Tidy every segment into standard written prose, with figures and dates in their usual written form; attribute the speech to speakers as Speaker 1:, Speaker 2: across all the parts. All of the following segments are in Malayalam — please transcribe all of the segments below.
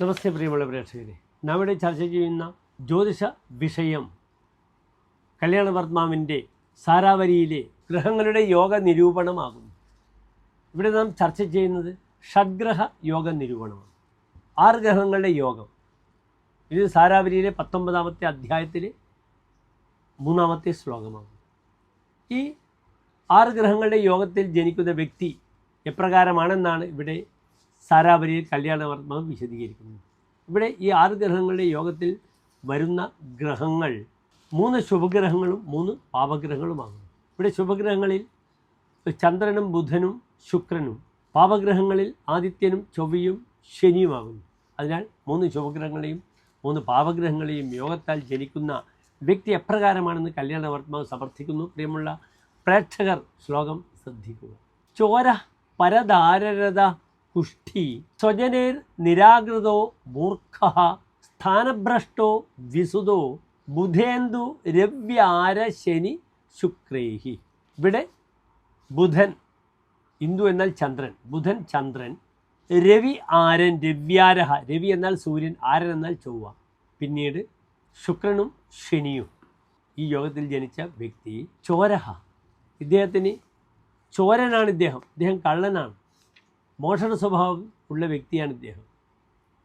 Speaker 1: നമസ്തേ പ്രിയമുള്ള പ്രേക്ഷകരെ, നാം ഇവിടെ ചർച്ച ചെയ്യുന്ന ജ്യോതിഷ വിഷയം കല്യാണവർമാവിൻ്റെ സാരാവരിയിലെ ഗ്രഹങ്ങളുടെ യോഗ നിരൂപണമാകുന്നു. ഇവിടെ നാം ചർച്ച ചെയ്യുന്നത് ഷഡ്ഗ്രഹ യോഗ നിരൂപണമാണ്. 6 ഗ്രഹങ്ങളുടെ യോഗം. ഇത് സാരാവരിയിലെ 19ാമത്തെ അധ്യായത്തിലെ 3ാമത്തെ ശ്ലോകമാണ്. ഈ 6 ഗ്രഹങ്ങളുടെ യോഗത്തിൽ ജനിക്കുന്ന വ്യക്തി എപ്രകാരമാണെന്നാണ് ഇവിടെ സാരാവരിയിൽ കല്യാണവർമാവ് വിശദീകരിക്കുന്നത്. ഇവിടെ ഈ 6 ഗ്രഹങ്ങളുടെ യോഗത്തിൽ വരുന്ന ഗ്രഹങ്ങൾ 3 ശുഭഗ്രഹങ്ങളും 3 പാപഗ്രഹങ്ങളുമാകുന്നു. ഇവിടെ ശുഭഗ്രഹങ്ങളിൽ ചന്ദ്രനും ബുധനും ശുക്രനും, പാപഗ്രഹങ്ങളിൽ ആദിത്യനും ചൊവ്വയും ശനിയുമാകുന്നു. അതിനാൽ 3 ശുഭഗ്രഹങ്ങളെയും 3 പാപഗ്രഹങ്ങളെയും യോഗത്താൽ ജനിക്കുന്ന വ്യക്തി എപ്രകാരമാണെന്ന് കല്യാണവർമാവ് സമർത്ഥിക്കുന്നു. പ്രിയമുള്ള പ്രേക്ഷകർ ശ്ലോകം ശ്രദ്ധിക്കുക. ചോര പരദാരരത കുഷ്ഠി സ്വജനേർ നിരാകൃതോ മൂർഖഃ സ്ഥാനഭ്രഷ്ടോ വിസുതോ ബുധേന്ദു രവ്യാര ശനി ശുക്രൈഹി. ഇവിടെ ബുധൻ, ഇന്ദു എന്നാൽ ചന്ദ്രൻ, ബുധൻ ചന്ദ്രൻ, രവി ആരൻ, രവ്യാരഹ, രവി എന്നാൽ സൂര്യൻ, ആരൻ എന്നാൽ ചൊവ്വ, പിന്നീട് ശുക്രനും ശനിയും. ഈ യോഗത്തിൽ ജനിച്ച വ്യക്തി ചോരഹ, ഇദ്ദേഹത്തിന് ചോരനാണ്. ഇദ്ദേഹം കള്ളനാണ്, മോഷണ സ്വഭാവം ഉള്ള വ്യക്തിയാണ് ഇദ്ദേഹം.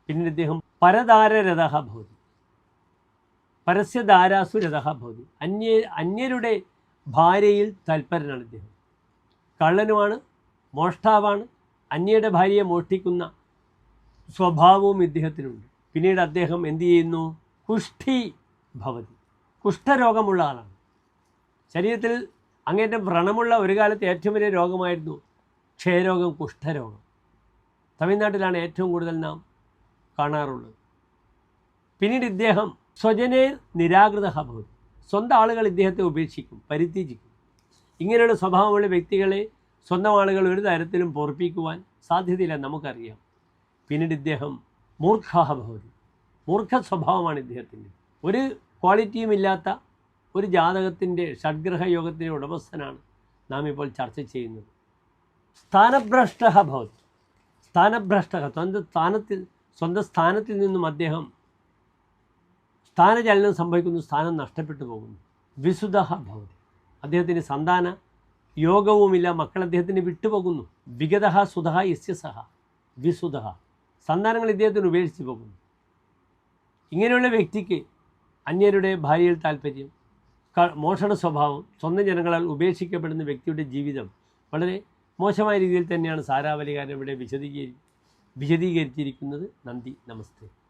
Speaker 1: പിന്നീട് ഇദ്ദേഹം പരദാരരഥ ഭവതി, പരസ്യധാരാസു രഥ ഭവതി, അന്യരുടെ ഭാര്യയിൽ തൽപരനാണ് ഇദ്ദേഹം. കള്ളനുമാണ്, മോഷ്ടാവാണ്, അന്യയുടെ ഭാര്യയെ മോഷ്ടിക്കുന്ന സ്വഭാവവും ഇദ്ദേഹത്തിനുണ്ട്. പിന്നീട് അദ്ദേഹം എന്തു ചെയ്യുന്നു? കുഷ്ഠി ഭവതി, കുഷ്ഠരോഗമുള്ള ആളാണ്. ശരീരത്തിൽ അങ്ങേറ്റം വ്രണമുള്ള ഒരു കാലത്ത് ഏറ്റവും വലിയ രോഗമായിരുന്നു ക്ഷയരോഗം, കുഷ്ഠരോഗം. തമിഴ്നാട്ടിലാണ് ഏറ്റവും കൂടുതൽ നാം കാണാറുള്ളത്. പിന്നീട് ഇദ്ദേഹം സ്വജനേ നിരാകൃത ഭവതി, സ്വന്തം ആളുകൾ ഇദ്ദേഹത്തെ ഉപേക്ഷിക്കും, പരിത്യജിക്കും. ഇങ്ങനെയുള്ള സ്വഭാവമുള്ള വ്യക്തികളെ സ്വന്തം ആളുകൾ ഒരു തരത്തിലും പൊറപ്പിക്കുവാൻ സാധ്യതയില്ല, നമുക്കറിയാം. പിന്നീട് ഇദ്ദേഹം മൂർഖ ഭവതി, മൂർഖ സ്വഭാവമാണ് ഇദ്ദേഹത്തിൻ്റെ. ഒരു ക്വാളിറ്റിയും ഇല്ലാത്ത ഒരു ജാതകത്തിൻ്റെ ഷഡ്ഗ്രഹ യോഗത്തിൻ്റെ ഉടമസ്ഥനാണ് നാം ഇപ്പോൾ ചർച്ച ചെയ്യുന്നത്. സ്ഥാനഭ്രഷ്ട ഭവതി, സ്ഥാനഭ്രഷ്ട, സ്വന്തം സ്ഥാനത്തിൽ നിന്നും അദ്ദേഹം സ്ഥാനചലനം സംഭവിക്കുന്നു, സ്ഥാനം നഷ്ടപ്പെട്ടു പോകുന്നു. വിസുധ ഭവതി, അദ്ദേഹത്തിന് സന്താന യോഗവുമില്ല, മക്കൾ അദ്ദേഹത്തിന് വിട്ടുപോകുന്നു. വിഗത സുധ യസ്യ സഹ വിസുധ, സന്താനങ്ങൾ ഇദ്ദേഹത്തിന് ഉപേക്ഷിച്ച് പോകുന്നു. ഇങ്ങനെയുള്ള വ്യക്തിക്ക് അന്യരുടെ ഭാര്യയിൽ താല്പര്യം, മോഷണ സ്വഭാവം, സ്വന്തം ജനങ്ങളാൽ ഉപേക്ഷിക്കപ്പെടുന്ന വ്യക്തിയുടെ ജീവിതം വളരെ മോശമായ രീതിയിൽ തന്നെയാണ് സാരാവലികാരൻ ഇവിടെ വിശദീകരിച്ചിരിക്കുന്നത്. നന്ദി, നമസ്തേ.